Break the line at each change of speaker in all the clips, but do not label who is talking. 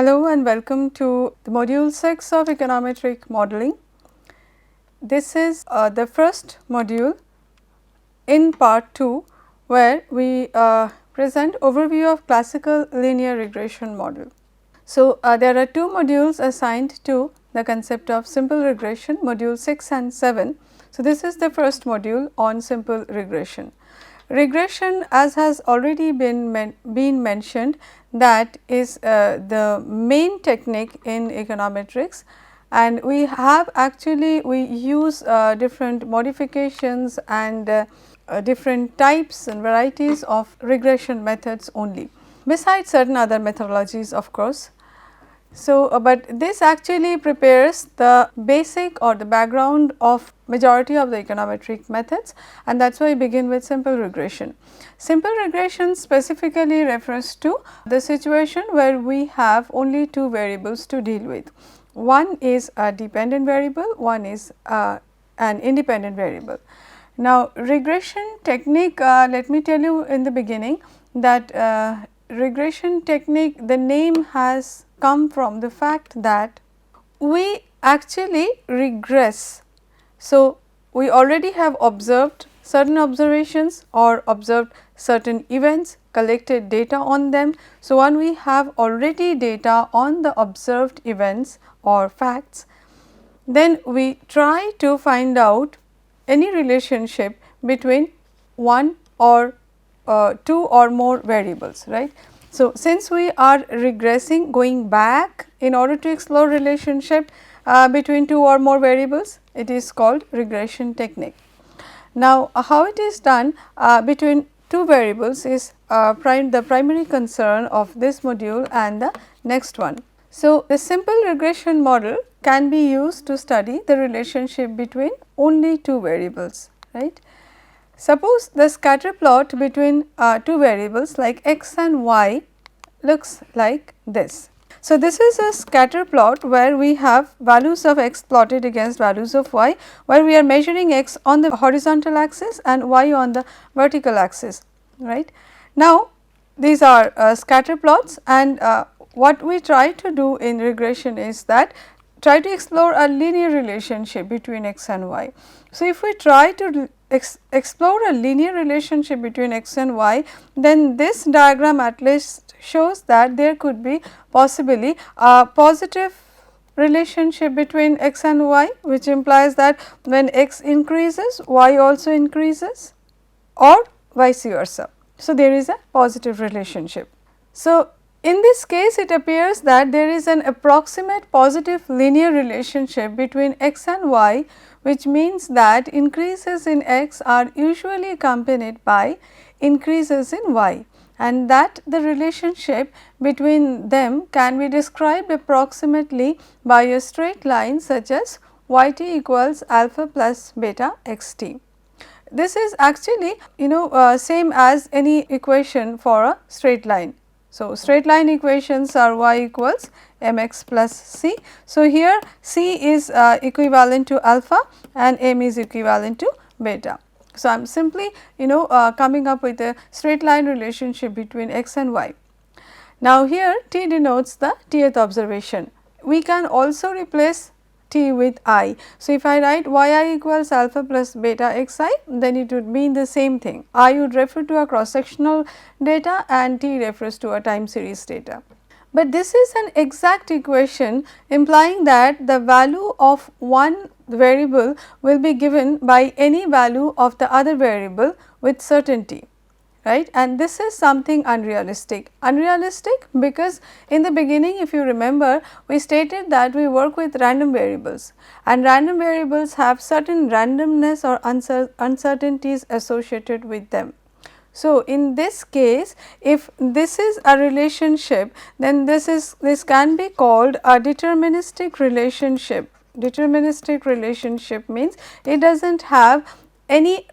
Hello and welcome to the module 6 of Econometric Modelling. This is the first module in part 2 where we present overview of classical linear regression model. So, there are two modules assigned to the concept of simple regression, module 6 and 7. So, this is the first module on simple regression. Regression, as has already been mentioned, that is the main technique in econometrics, and we have we use different modifications and different types and varieties of regression methods only, besides certain other methodologies of course. So, but this actually prepares the basic or the background of majority of the econometric methods, and that is why we begin with simple regression. Simple regression specifically refers to the situation where we have only two variables to deal with. One is a dependent variable, one is an independent variable. Now, regression technique, let me tell you in the beginning that regression technique, the name has come from the fact that we actually regress. So, we already have observed certain observations or observed certain events, collected data on them. So, when we have already data on the observed events or facts, then we try to find out any relationship between one or two or more variables, right. So, since we are regressing, going back in order to explore relationship between two or more variables, it is called regression technique. Now, how it is done between two variables is the primary concern of this module and the next one. So, the simple regression model can be used to study the relationship between only two variables, right. Suppose the scatter plot between two variables like x and y looks like this. So, this is a scatter plot where we have values of x plotted against values of y, where we are measuring x on the horizontal axis and y on the vertical axis, right. Now, these are scatter plots, and what we try to do in regression is that try to explore a linear relationship between x and y. So, if we try to explore a linear relationship between x and y, then this diagram at least shows that there could be possibly a positive relationship between x and y, which implies that when x increases, y also increases, or vice versa. So, there is a positive relationship. So, in this case it appears that there is an approximate positive linear relationship between x and y, which means that increases in x are usually accompanied by increases in y, and that the relationship between them can be described approximately by a straight line such as yt equals alpha plus beta xt. This is actually same as any equation for a straight line. So, straight line equations are y equals mx plus c. So, here c is equivalent to alpha and m is equivalent to beta. So, I am simply coming up with a straight line relationship between x and y. Now, here t denotes the tth observation. We can also replace t with I. So, if I write yi equals alpha plus beta xi, then it would mean the same thing. I would refer to a cross sectional data and t refers to a time series data. But this is an exact equation implying that the value of one variable will be given by any value of the other variable with certainty, right, and this is something unrealistic. Unrealistic because in the beginning, if you remember, we stated that we work with random variables, and random variables have certain randomness or uncertainties associated with them. So, in this case, if this is a relationship, then this can be called a deterministic relationship. Deterministic relationship means it does not have any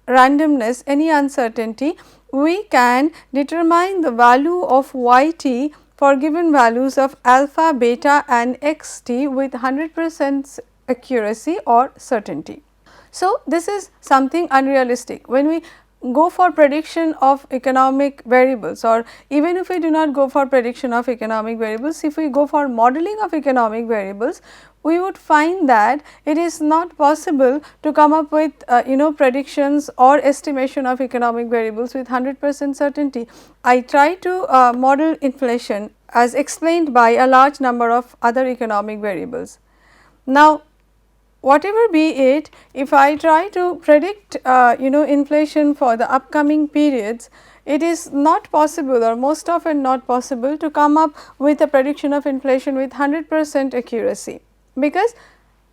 randomness, any uncertainty. We can determine the value of yt for given values of alpha, beta and xt with 100% accuracy or certainty. So, this is something unrealistic. When we go for prediction of economic variables, or even if we do not go for prediction of economic variables, if we go for modeling of economic variables, we would find that it is not possible to come up with predictions or estimation of economic variables with 100% certainty. I try to model inflation as explained by a large number of other economic variables. Now, whatever be it, if I try to predict inflation for the upcoming periods, it is not possible, or most often not possible, to come up with a prediction of inflation with 100% accuracy, because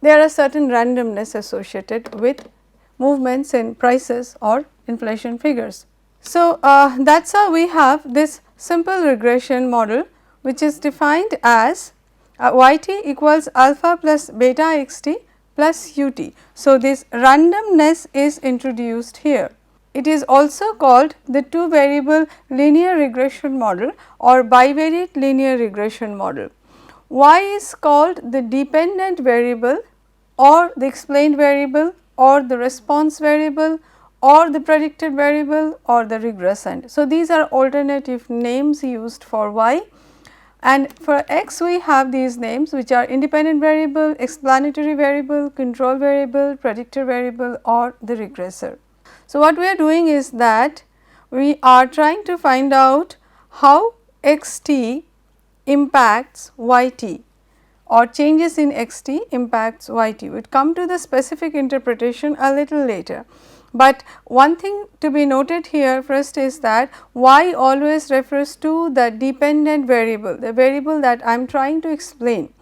there are certain randomness associated with movements in prices or inflation figures. So, that is how we have this simple regression model, which is defined as yt equals alpha plus beta xt plus ut. So, this randomness is introduced here. It is also called the two variable linear regression model or bivariate linear regression model. Y is called the dependent variable or the explained variable or the response variable or the predicted variable or the regressant. So, these are alternative names used for y, and for x we have these names which are independent variable, explanatory variable, control variable, predictor variable or the regressor. So, what we are doing is that we are trying to find out how xt impacts yt, or changes in xt impacts yt. We will come to the specific interpretation a little later. But one thing to be noted here first is that y always refers to the dependent variable, the variable that I am trying to explain,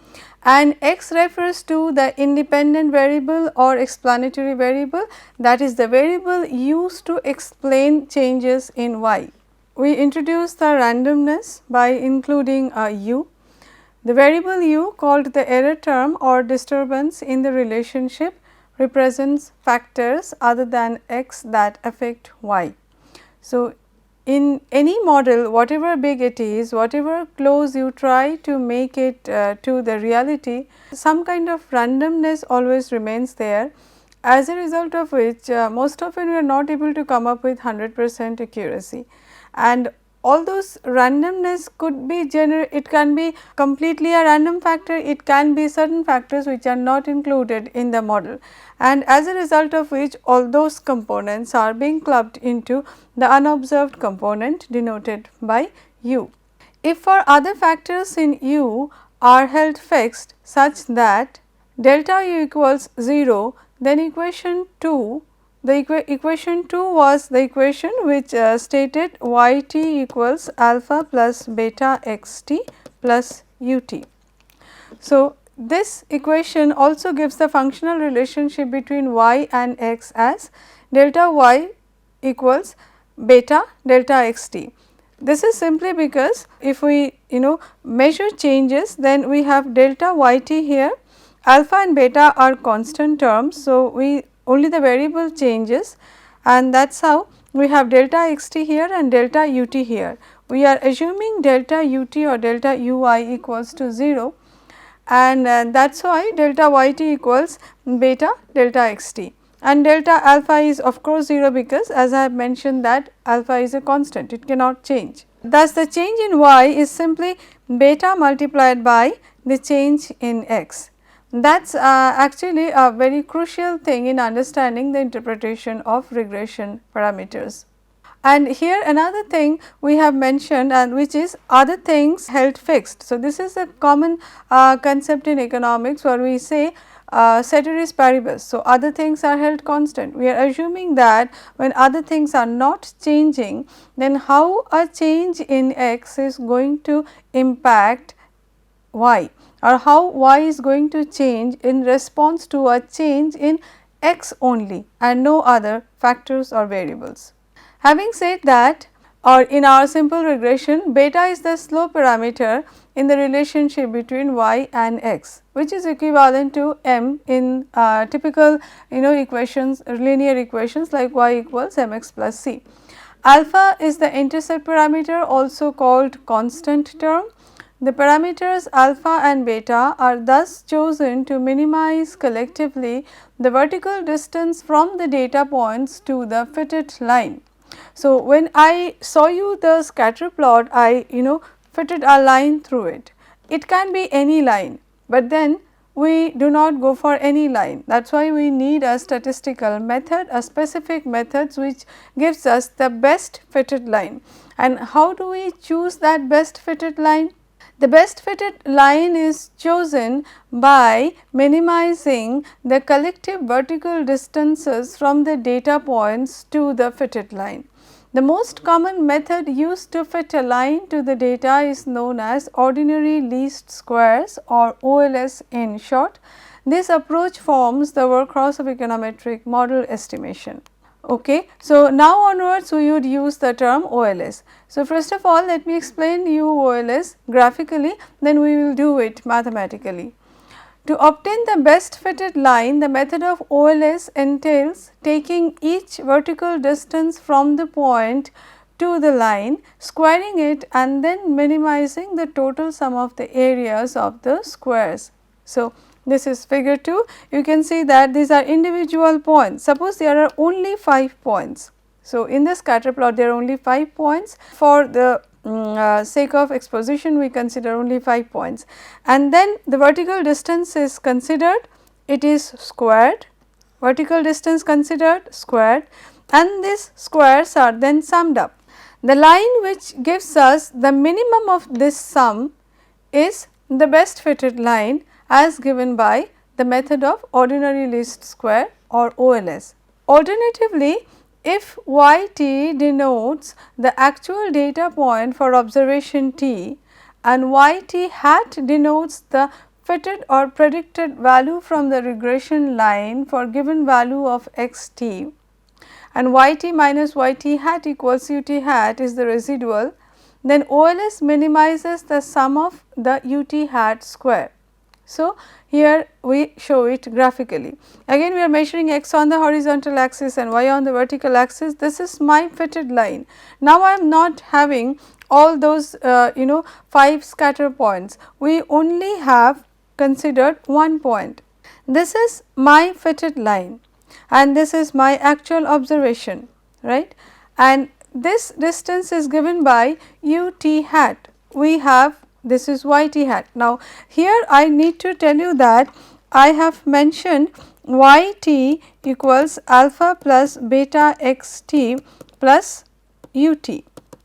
and x refers to the independent variable or explanatory variable, that is the variable used to explain changes in y. We introduce the randomness by including a u. The variable u, called the error term or disturbance in the relationship, represents factors other than x that affect y. So, in any model, whatever big it is, whatever close you try to make it to the reality, some kind of randomness always remains there, as a result of which most often we are not able to come up with 100% accuracy. And all those randomness could be it can be completely a random factor, it can be certain factors which are not included in the model, and as a result of which all those components are being clubbed into the unobserved component denoted by u. If for other factors in u are held fixed such that delta u equals 0, then equation 2, equation 2 was the equation which stated yt equals alpha plus beta xt plus ut. So, this equation also gives the functional relationship between y and x as delta y equals beta delta xt. This is simply because if we measure changes, then we have delta yt here, alpha and beta are constant terms. So, we only the variable changes, and that is how we have delta xt here and delta ut here. We are assuming delta ut or delta ui equals to 0, and that is why delta yt equals beta delta xt, and delta alpha is of course 0, because as I have mentioned that alpha is a constant, it cannot change. Thus, the change in y is simply beta multiplied by the change in x. That is actually a very crucial thing in understanding the interpretation of regression parameters. And here another thing we have mentioned, and which is other things held fixed. So, this is a common concept in economics where we say ceteris paribus. So, other things are held constant. We are assuming that when other things are not changing, then how a change in x is going to impact y, or how y is going to change in response to a change in x only and no other factors or variables. Having said that, or in our simple regression, beta is the slope parameter in the relationship between y and x, which is equivalent to m in typical equations, linear equations like y equals mx plus c. Alpha is the intercept parameter, also called constant term. The parameters alpha and beta are thus chosen to minimize collectively the vertical distance from the data points to the fitted line. So, when I saw you the scatter plot, I fitted a line through it. It can be any line, but then we do not go for any line. That is why we need a statistical method, a specific methods which gives us the best fitted line. And how do we choose that best fitted line? The best fitted line is chosen by minimizing the collective vertical distances from the data points to the fitted line. The most common method used to fit a line to the data is known as ordinary least squares, or OLS in short. This approach forms the workhorse of econometric model estimation. Okay. So, now onwards we would use the term OLS. So, first of all let me explain you OLS graphically, then we will do it mathematically. To obtain the best fitted line, the method of OLS entails taking each vertical distance from the point to the line, squaring it and then minimizing the total sum of the areas of the squares. So, this is figure 2. You can see that these are individual points. Suppose there are only 5 points. So, in the scatter plot there are only 5 points. For the sake of exposition we consider only 5 points, and then the vertical distance is considered, it is squared, vertical distance considered, squared, and these squares are then summed up. The line which gives us the minimum of this sum is the best fitted line as given by the method of ordinary least square, or OLS. Alternatively, if yt denotes the actual data point for observation t and yt hat denotes the fitted or predicted value from the regression line for given value of x t, and yt minus yt hat equals ut hat is the residual, then OLS minimizes the sum of the ut hat square. So, here we show it graphically. Again we are measuring x on the horizontal axis and y on the vertical axis. This is my fitted line. Now, I am not having all those 5 scatter points. We only have considered one point. This is my fitted line and this is my actual observation, right, and this distance is given by ut hat. We have this is yt hat. Now, here I need to tell you that I have mentioned yt equals alpha plus beta x t plus ut.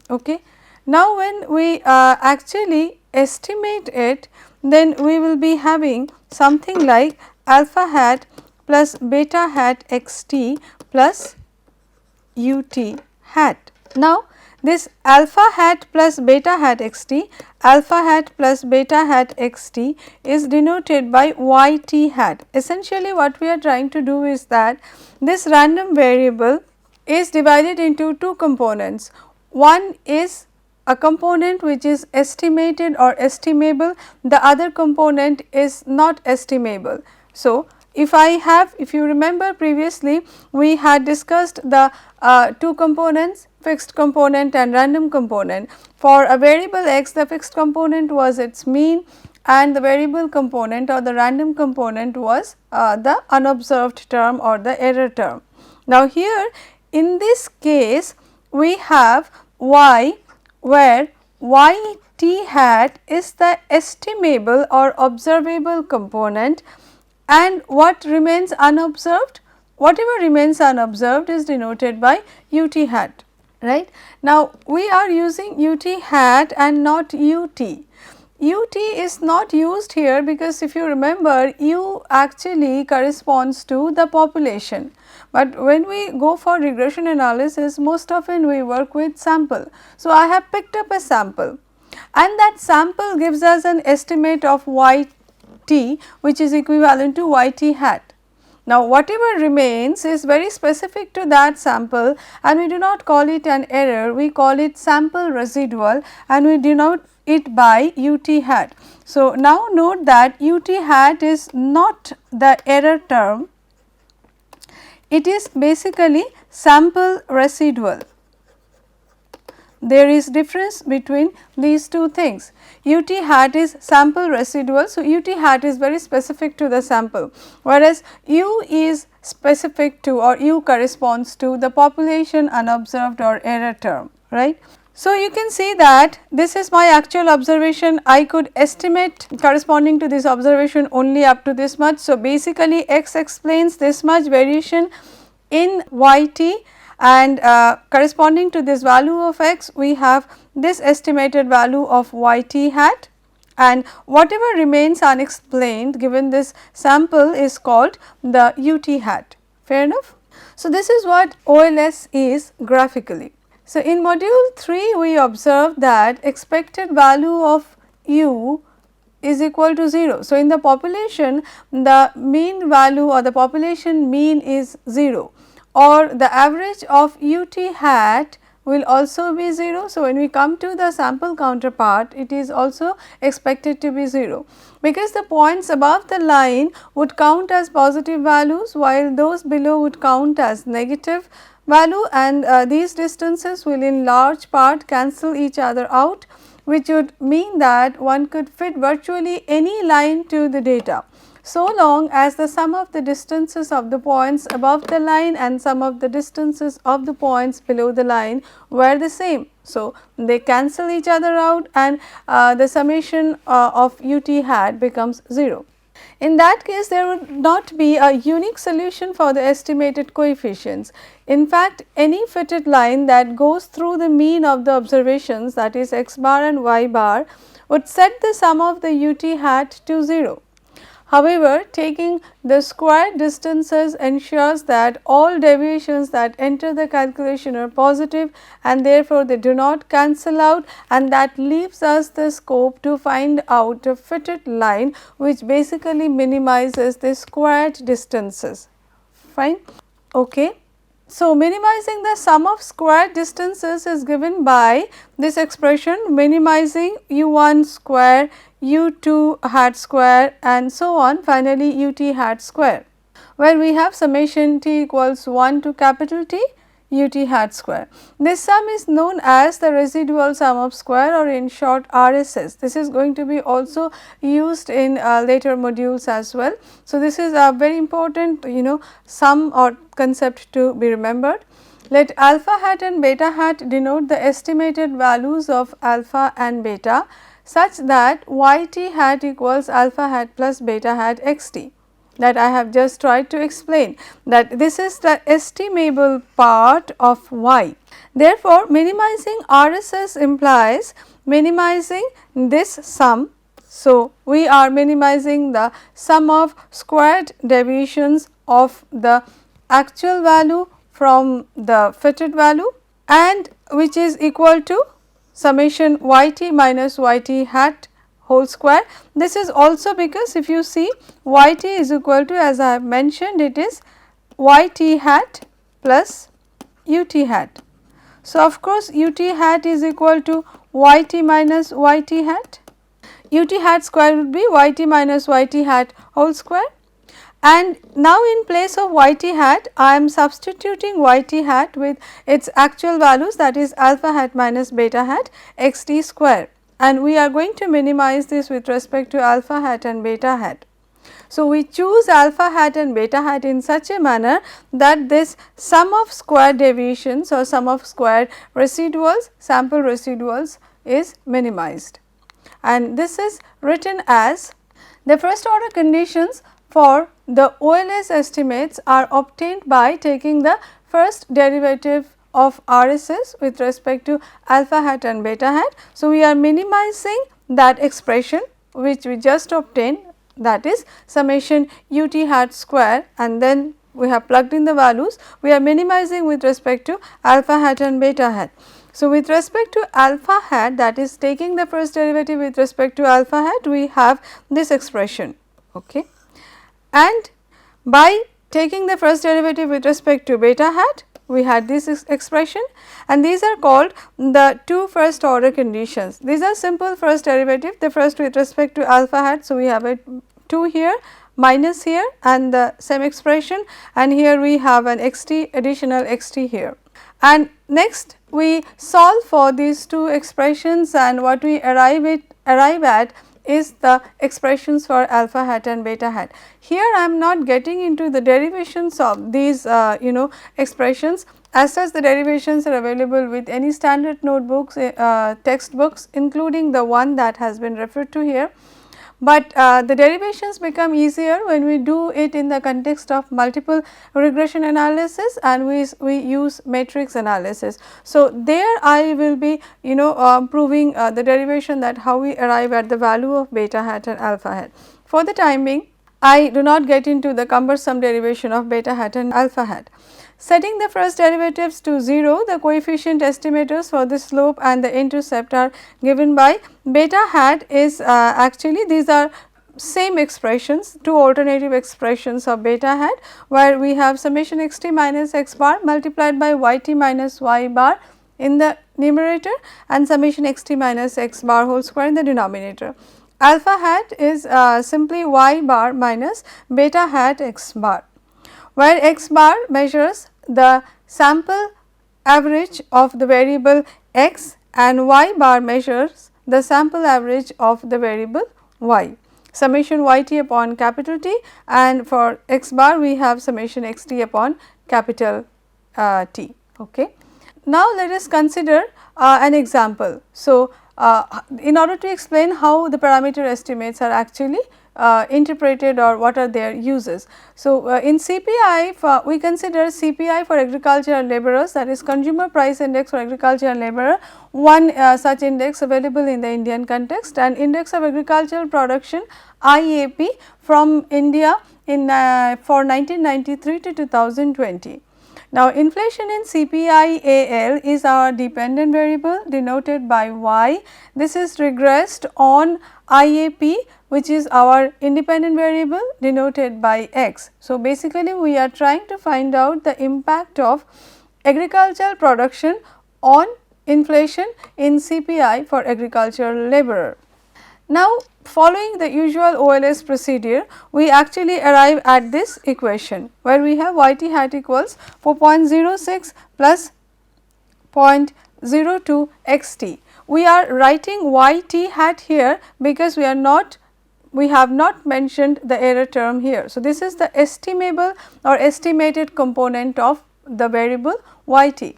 Okay. Now, when we actually estimate it, then we will be having something like alpha hat plus beta hat x t plus ut hat. Now, this alpha hat plus beta hat x t, alpha hat plus beta hat x t is denoted by yt hat. Essentially what we are trying to do is that this random variable is divided into two components. One is a component which is estimated or estimable, the other component is not estimable. So, if you remember previously we had discussed the two components, fixed component and random component. For a variable x, the fixed component was its mean and the variable component or the random component was the unobserved term or the error term. Now, here in this case we have y where yt hat is the estimable or observable component, and what remains unobserved? Whatever remains unobserved is denoted by ut hat, right. Now, we are using ut hat and not ut. Ut is not used here because if you remember u actually corresponds to the population, but when we go for regression analysis most often we work with sample. So, I have picked up a sample and that sample gives us an estimate of yt which is equivalent to yt hat. Now, whatever remains is very specific to that sample and we do not call it an error, we call it sample residual and we denote it by ut hat. So, now note that ut hat is not the error term, it is basically sample residual. There is difference between these two things. Ut hat is sample residual. So, ut hat is very specific to the sample, whereas u is specific to, or U corresponds to the population unobserved or error term, right. So, you can see that this is my actual observation. I could estimate corresponding to this observation only up to this much. So, basically x explains this much variation in yt, and corresponding to this value of x, we have this estimated value of yt hat, and whatever remains unexplained given this sample is called the ut hat. Fair enough. So, this is what OLS is graphically. So, in module 3 we observed that expected value of u is equal to 0. So, in the population the mean value or the population mean is 0, or the average of ut hat will also be 0. So, when we come to the sample counterpart, it is also expected to be 0, because the points above the line would count as positive values, while those below would count as negative value, and these distances will in large part cancel each other out, which would mean that one could fit virtually any line to the data, so long as the sum of the distances of the points above the line and sum of the distances of the points below the line were the same. So, they cancel each other out, and the summation of ut hat becomes 0. In that case, there would not be a unique solution for the estimated coefficients. In fact, any fitted line that goes through the mean of the observations, that is x bar and y bar, would set the sum of the ut hat to 0. However, taking the squared distances ensures that all deviations that enter the calculation are positive, and therefore, they do not cancel out, and that leaves us the scope to find out a fitted line which basically minimizes the squared distances. Fine. Okay. So, minimizing the sum of squared distances is given by this expression, minimizing u1 square, u2 hat square, and so on, finally ut hat square, where we have summation t equals 1 to capital T ut hat square. This sum is known as the residual sum of square, or in short RSS. This is going to be also used in later modules as well. So, this is a very important sum or concept to be remembered. Let alpha hat and beta hat denote the estimated values of alpha and beta, such that yt hat equals alpha hat plus beta hat xt, that I have just tried to explain, that this is the estimable part of y. Therefore, minimizing RSS implies minimizing this sum. So, we are minimizing the sum of squared deviations of the actual value from the fitted value, and which is equal to summation yt minus yt hat whole square. This is also because if you see yt is equal to, as I have mentioned, it is yt hat plus ut hat. So, of course, ut hat is equal to yt minus yt hat. Ut hat square would be yt minus yt hat whole square, and now in place of yt hat I am substituting yt hat with its actual values, that is alpha hat minus beta hat xt square, and we are going to minimize this with respect to alpha hat and beta hat. So, we choose alpha hat and beta hat in such a manner that this sum of squared deviations or sum of squared residuals, sample residuals, is minimized, and this is written as the first order conditions for the OLS estimates are obtained by taking the first derivative of RSS with respect to alpha hat and beta hat. So, we are minimizing that expression which we just obtained, that is summation ut hat square, and then we have plugged in the values. We are minimizing with respect to alpha hat and beta hat. So, with respect to alpha hat, that is taking the first derivative with respect to alpha hat, we have this expression. Okay. And by taking the first derivative with respect to beta hat, we had this expression, and these are called the two first order conditions. These are simple first derivative, the first with respect to alpha hat. So, we have a 2 here, minus here, and the same expression, and here we have an xt, additional xt here. And next we solve for these two expressions, and what we arrive at is the expressions for alpha hat and beta hat. Here I am not getting into the derivations of these expressions. As such, the derivations are available with any standard notebooks, textbooks, including the one that has been referred to here. But the derivations become easier when we do it in the context of multiple regression analysis and we use matrix analysis. So, there I will be proving the derivation, that how we arrive at the value of beta hat and alpha hat. For the time being, I do not get into the cumbersome derivation of beta hat and alpha hat. Setting the first derivatives to 0, the coefficient estimators for the slope and the intercept are given by beta hat is actually these are same expressions, two alternative expressions of beta hat, where we have summation x t minus x bar multiplied by y t minus y bar in the numerator and summation x t minus x bar whole square in the denominator. Alpha hat is simply y bar minus beta hat x bar, where x bar measures the sample average of the variable x and y bar measures the sample average of the variable y. Summation y t upon capital T, and for x bar we have summation x t upon capital T. Okay. Now, let us consider an example. So, in order to explain how the parameter estimates are actually interpreted or what are their uses. So, in CPI we consider CPI for agricultural laborers, that is consumer price index for agricultural laborer, one such index available in the Indian context, and index of agricultural production IAP from India in for 1993 to 2020. Now, inflation in CPI-AL is our dependent variable denoted by y. This is regressed on IAP, which is our independent variable denoted by x. So, basically we are trying to find out the impact of agricultural production on inflation in CPI for agricultural laborer. Now, following the usual OLS procedure, we actually arrive at this equation where we have y t hat equals 4.06 plus 0.02 x t. We are writing y t hat here because we have not mentioned the error term here. So, this is the estimable or estimated component of the variable y t.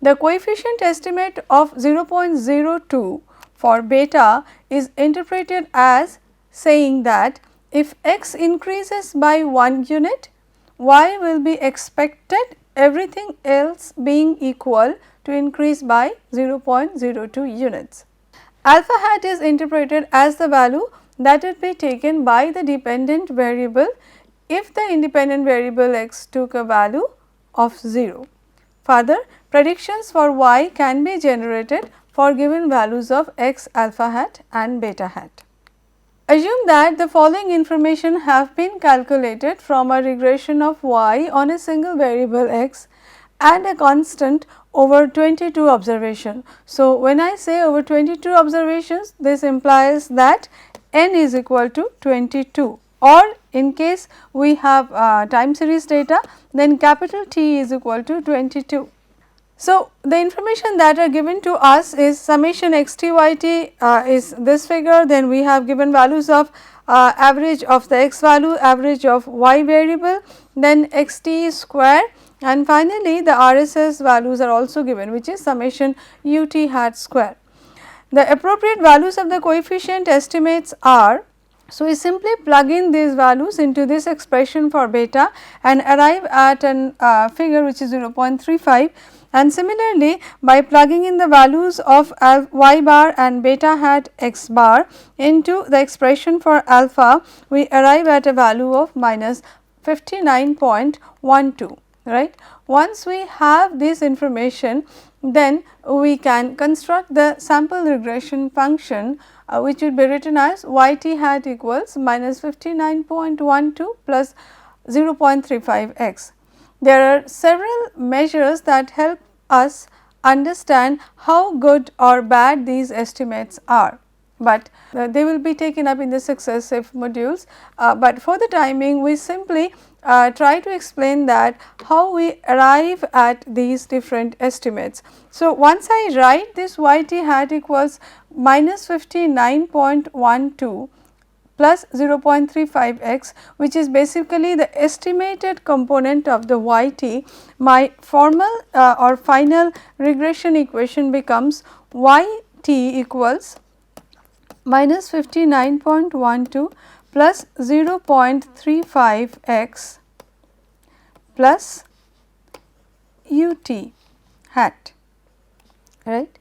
The coefficient estimate of 0.02 for beta is interpreted as saying that if x increases by 1 unit, y will be expected, everything else being equal, to increase by 0.02 units. Alpha hat is interpreted as the value that would be taken by the dependent variable if the independent variable x took a value of 0. Further, predictions for y can be generated for given values of x alpha hat and beta hat. Assume that the following information have been calculated from a regression of y on a single variable x and a constant over 22 observation. So, when I say over 22 observations, this implies that n is equal to 22, or in case we have time series data, then capital T is equal to 22. So, the information that are given to us is summation x t y t is this figure, then we have given values of average of the x value, average of y variable, then x t square, and finally, the RSS values are also given, which is summation u t hat square. The appropriate values of the coefficient estimates are, so we simply plug in these values into this expression for beta and arrive at an figure which is 0.35. And similarly, by plugging in the values of y bar and beta hat x bar into the expression for alpha, we arrive at a value of minus 59.12, right. Once we have this information, then we can construct the sample regression function which would be written as y t hat equals minus 59.12 plus 0.35 x. There are several measures that help us understand how good or bad these estimates are. but they will be taken up in the successive modules. But for the timing, we simply try to explain that how we arrive at these different estimates. So, once I write this y t hat equals minus 59.12 plus 0.35 x, which is basically the estimated component of the y t, my formal or final regression equation becomes y t equals minus 59.12 plus 0.35 x plus u t hat, right,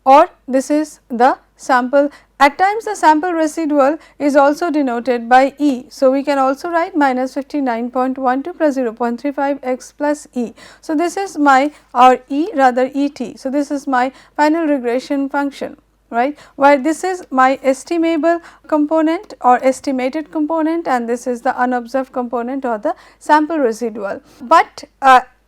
or this is the sample. At times the sample residual is also denoted by E. So, we can also write minus 59.12 plus 0.35 x plus E. So, this is my or E rather E t. So, this is my final regression function, right, where this is my estimable component or estimated component and this is the unobserved component or the sample residual. But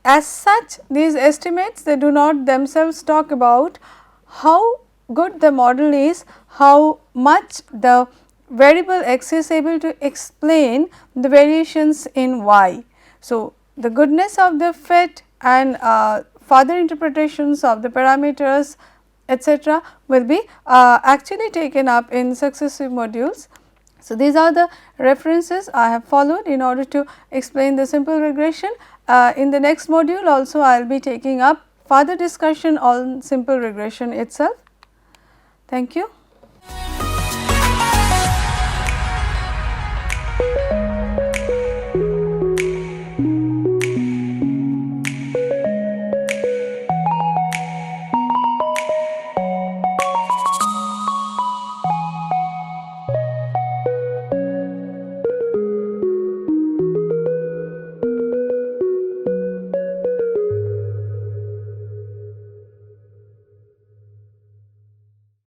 as such, these estimates, they do not themselves talk about how good the model is, how much the variable x is able to explain the variations in y. So, the goodness of the fit and further interpretations of the parameters etc., will be actually taken up in successive modules. So, these are the references I have followed in order to explain the simple regression. In the next module also I will be taking up further discussion on simple regression itself. Thank you.